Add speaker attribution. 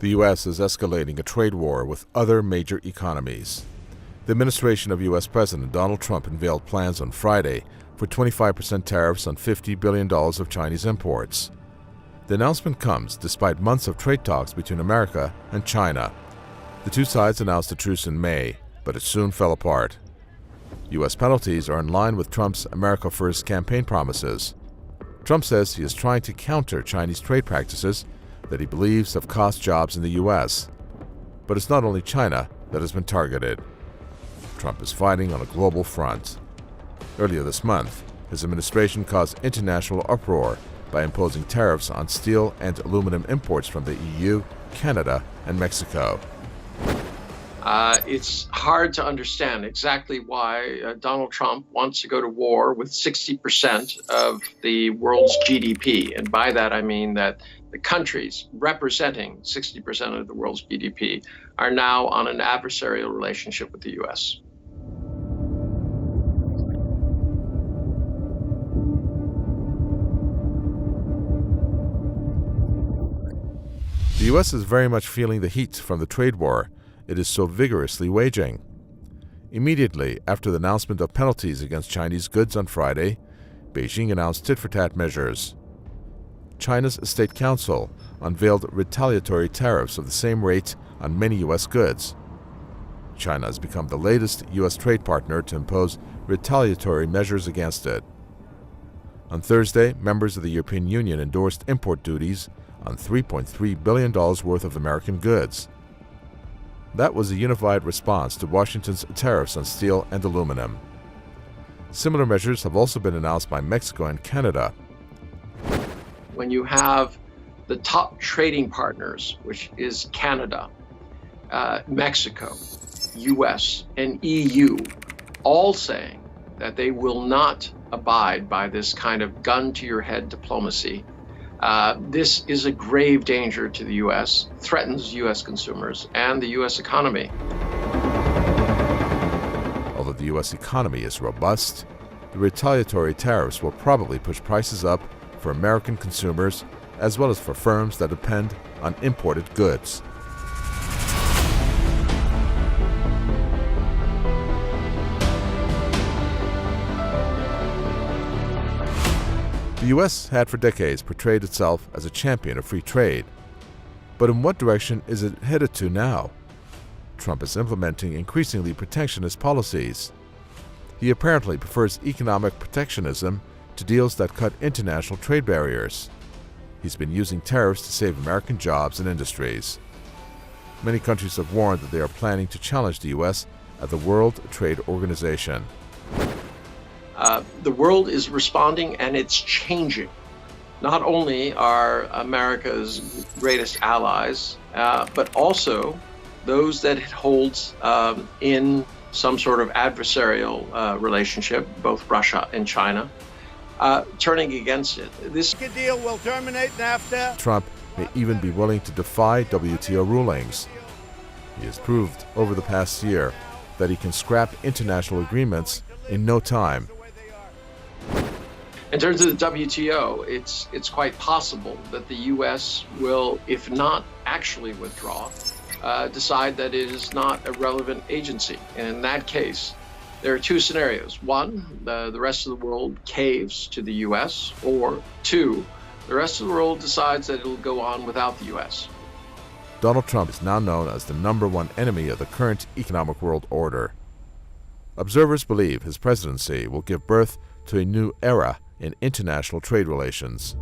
Speaker 1: The U.S. is escalating a trade war with other major economies. The administration of U.S. President Donald Trump unveiled plans on Friday for 25% tariffs on $50 billion of Chinese imports. The announcement comes despite months of trade talks between America and China. The two sides announced a truce in May, but it soon fell apart. U.S. penalties are in line with Trump's America First campaign promises. Trump says he is trying to counter Chinese trade practices that he believes have cost jobs in the U.S. But it's not only China that has been targeted. Trump is fighting on a global front. Earlier this month, his administration caused international uproar by imposing tariffs on steel and aluminum imports from the EU, Canada, and Mexico.
Speaker 2: It's hard to understand exactly why Donald Trump wants to go to war with 60% of the world's GDP. And by that, I mean that the countries representing 60% of the world's GDP are now on an adversarial relationship with the U.S.
Speaker 1: The U.S. is very much feeling the heat from the trade war it is so vigorously waging. Immediately after the announcement of penalties against Chinese goods on Friday, Beijing announced tit-for-tat measures. China's State Council unveiled retaliatory tariffs of the same rate on many U.S. goods. China has become the latest U.S. trade partner to impose retaliatory measures against it. On Thursday, members of the European Union endorsed import duties on $3.3 billion worth of American goods. That was a unified response to Washington's tariffs on steel and aluminum. Similar measures have also been announced by Mexico and Canada.
Speaker 2: When you have the top trading partners, which is Canada, Mexico, US, and EU, all saying that they will not abide by this kind of gun-to-your-head diplomacy, this is a grave danger to the U.S., threatens U.S. consumers and the U.S. economy.
Speaker 1: Although the U.S. economy is robust, the retaliatory tariffs will probably push prices up for American consumers as well as for firms that depend on imported goods. The U.S. had for decades portrayed itself as a champion of free trade. But in what direction is it headed to now? Trump is implementing increasingly protectionist policies. He apparently prefers economic protectionism to deals that cut international trade barriers. He's been using tariffs to save American jobs and industries. Many countries have warned that they are planning to challenge the U.S. at the World Trade Organization.
Speaker 2: The world is responding and it's changing. Not only are America's greatest allies, but also those that it holds in some sort of adversarial relationship, both Russia and China, turning against it. This
Speaker 3: deal will terminate NAFTA.
Speaker 1: Trump may even be willing to defy WTO rulings. He has proved over the past year that he can scrap international agreements in no time.
Speaker 2: In terms of the WTO, it's quite possible that the U.S. will, if not actually withdraw, decide that it is not a relevant agency. And in that case, there are two scenarios. One, the rest of the world caves to the U.S., or two, the rest of the world decides that it will go on without the U.S.
Speaker 1: Donald Trump is now known as the #1 enemy of the current economic world order. Observers believe his presidency will give birth to a new era in international trade relations.